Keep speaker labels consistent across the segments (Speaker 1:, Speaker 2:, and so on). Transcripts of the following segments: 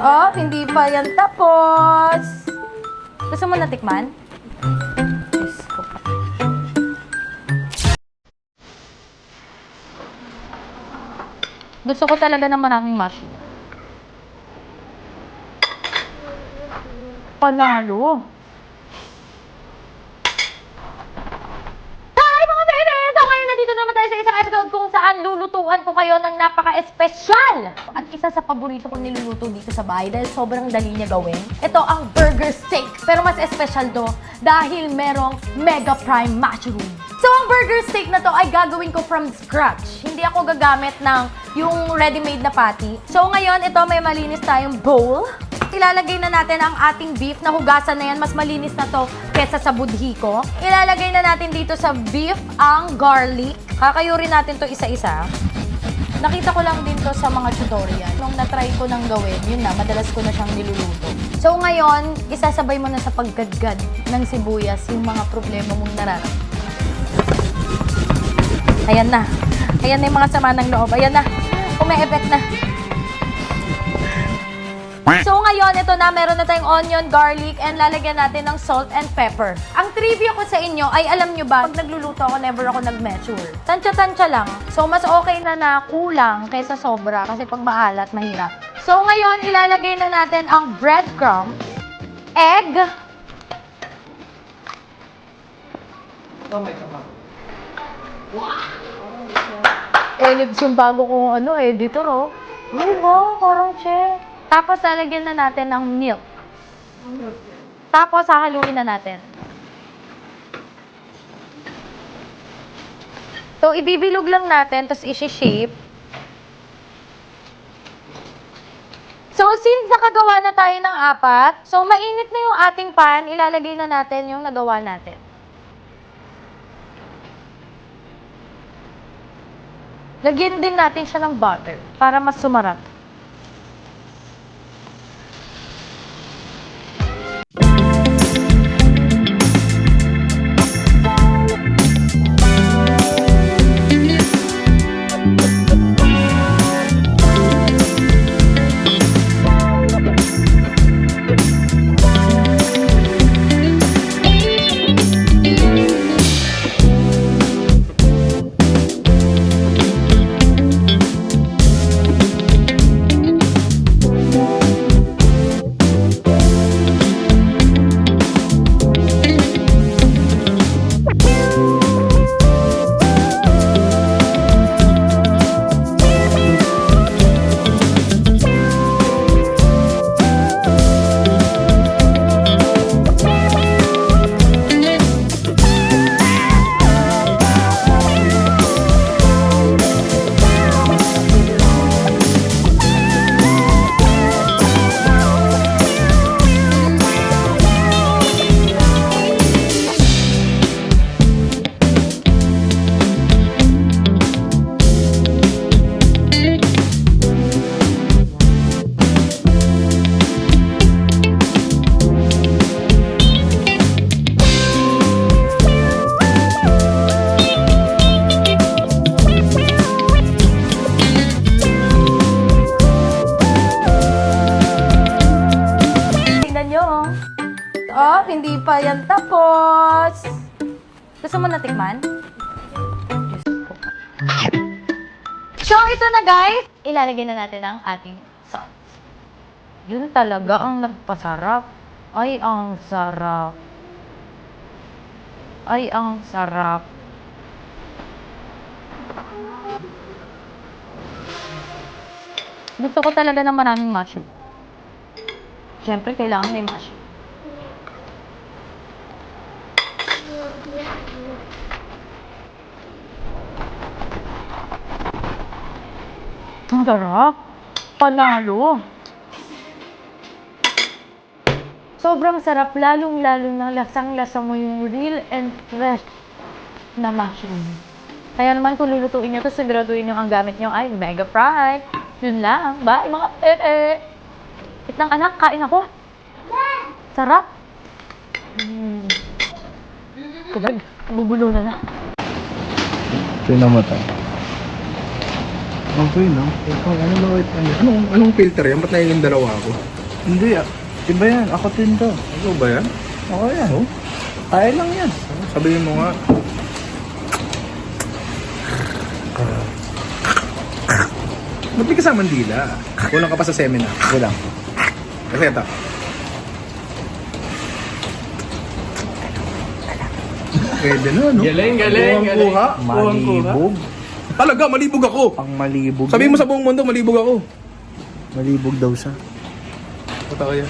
Speaker 1: Oh, hindi pa yan tapos. Gusto mo natikman? Diyos ko pa. Gusto ko talaga ng maraming mushroom. Panalo. Hi mga Benes! So ngayon nandito naman tayo sa isang episode kung saan lulutuan ko kayo ng napaka-espesyal at isa sa paborito kong niluluto dito sa bahay dahil sobrang dali niya gawin. Ito ang burger steak. Pero mas espesyal to dahil merong Mega Prime mushroom. So ang burger steak na to ay gagawin ko from scratch. Hindi ako gagamit ng yung ready-made na patty. So ngayon ito may malinis tayong bowl. Ilalagay na natin ang ating beef na hugasan na yan. Mas malinis na to kesa sa budhi ko. Ilalagay na natin dito sa beef ang garlic. Kakayurin natin to isa-isa. Nakita ko lang din to sa mga tutorial. Nung na-try ko nang gawin, yun na, madalas ko na siyang niluluto. So ngayon, isasabay mo na sa paggadgad ng sibuyas yung mga problema mong nararamdaman. Ayan na. Ayan na yung mga sama ng loob. Ayan na. Umi-effect na. So ngayon, ito na, meron na tayong onion, garlic, and lalagyan natin ng salt and pepper. Ang trivia ko sa inyo ay, alam nyo ba, pag nagluluto ako, never ako nag-measure. Tansya-tansya lang. So mas okay na kulang kaysa sobra kasi pag maalat, mahirap. So ngayon, ilalagay na natin ang breadcrumb, egg, Elips yung bago kong editor, oh. Diba? Parang check. Tapos, lalagyan na natin ng milk. Tapos, hahaluin na natin. So, ibibilog lang natin, tapos isi-shape. So, since nakagawa na tayo ng apat, so, mainit na yung ating pan, ilalagay na natin yung nagawa natin. Lagyan din natin siya ng butter para mas sumarap. Oh, hindi pa yan tapos. Gusto mo natikman? Diyos ko. So, ito na guys. Ilalagay na natin ang ating sauce. Yun talaga ang nagpasarap. Ay, ang sarap. Ay, ang sarap. Gusto ko talaga ng maraming mushroom. Siyempre, kailangan may mushroom. Ang sarap. Panalo. Sobrang sarap. Lalong-lalo na lasang-lasa mo yung real and fresh na mushroom. Kaya naman kung lulutuin nyo ito, siguraduhin nyo ang gamit nyo ay Mega Prime. Yun lang. Bye mga Itang anak, kain ako. Sarap. Kadag, bubulo na na.
Speaker 2: Pinamatay. Okay lang.
Speaker 3: Anong filter yan? Ba't naging dalawa ako?
Speaker 2: Hindi ah. Iba yan. Ako din to.
Speaker 3: Ano ba yan?
Speaker 2: Okay yan. Kaya lang yan.
Speaker 3: Sabihin mo nga. Ba't may kasamang dila? Kulang ka pa sa seminar.
Speaker 2: Kulang.
Speaker 3: Kasi ito. Pwede na, no?
Speaker 4: Galing.
Speaker 3: Kuha.
Speaker 2: Malibog.
Speaker 3: Talaga, malibog ako.
Speaker 2: Ang malibog.
Speaker 3: Sabihin mo
Speaker 2: yan.
Speaker 3: sa buong mundo, malibog ako.
Speaker 2: Malibog daw siya.
Speaker 3: Puta kaya.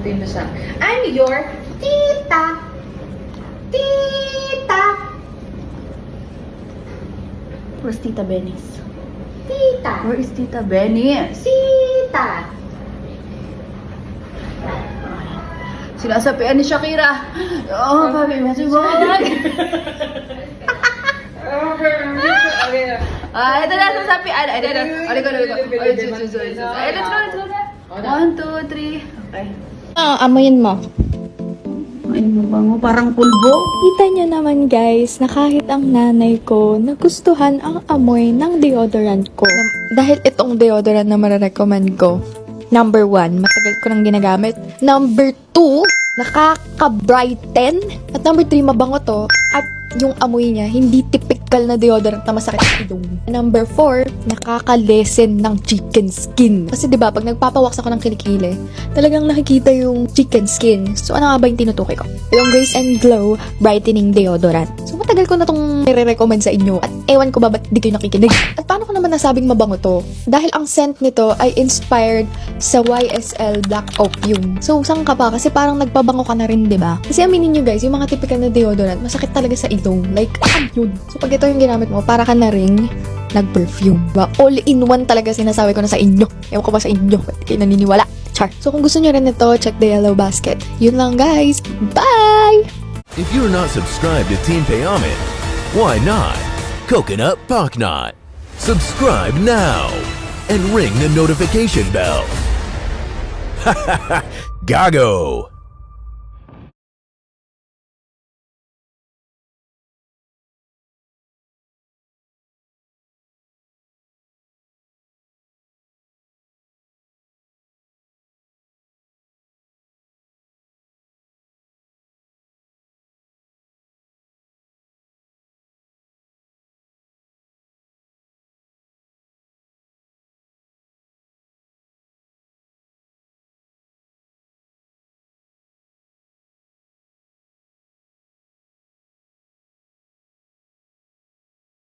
Speaker 1: Tingnan mo siya. I'm your tita. Tita.
Speaker 5: Where's Tita Benis?
Speaker 1: Tita.
Speaker 5: Where is Tita Benis?
Speaker 1: Tita.
Speaker 5: Sinasapian ni Shakira. Oh, baby, masibag. Ito na, sasapian. Ito na. Let's go. 1, 2, 3. Okay.
Speaker 6: Amoyin mo.
Speaker 5: Ay, mabango. Parang pulbo.
Speaker 6: Kita niyo naman guys na kahit ang nanay ko nagustuhan ang amoy ng deodorant ko. Dahil itong deodorant na mararecommend ko. Number 1, matagal ko nang ginagamit. Number 2, nakaka-brighten. At number 3, mabango to. At yung amoy niya, hindi typical na deodorant na masakit sa ilong. Number 4, nakaka-lessen ng chicken skin. Kasi 'di ba pag nagpapawax ako ng kilikili, talagang nakikita yung chicken skin. So ano nga ba yung tinutukoy ko? Yung Grace and Glow Brightening Deodorant. So matagal ko na tong nire-recommend sa inyo. At ewan ko ba ba't di kayo nakikinig? At paano ko naman nasabing mabango to? Dahil ang scent nito ay inspired sa YSL Black Opium. So saan ka pa? Kasi parang nagpabango ka na rin, 'di ba? Kasi aminin nyo guys, yung mga typical na deodorant, masakit talaga sa ilong. Like, yun. So pag ito yung ginamit mo, para ka na ring nag-perfume. Diba? All-in-one talaga sinasabi ko na sa inyo. Ewan ko ba sa inyo? Ba't kayo naniniwala? Char. So kung gusto nyo rin ito, check the yellow basket. Yun lang guys. Bye!
Speaker 7: If you're not subscribed to Team Payaman, why not? Coconut Pocknot. Subscribe now and ring the notification bell. Gago!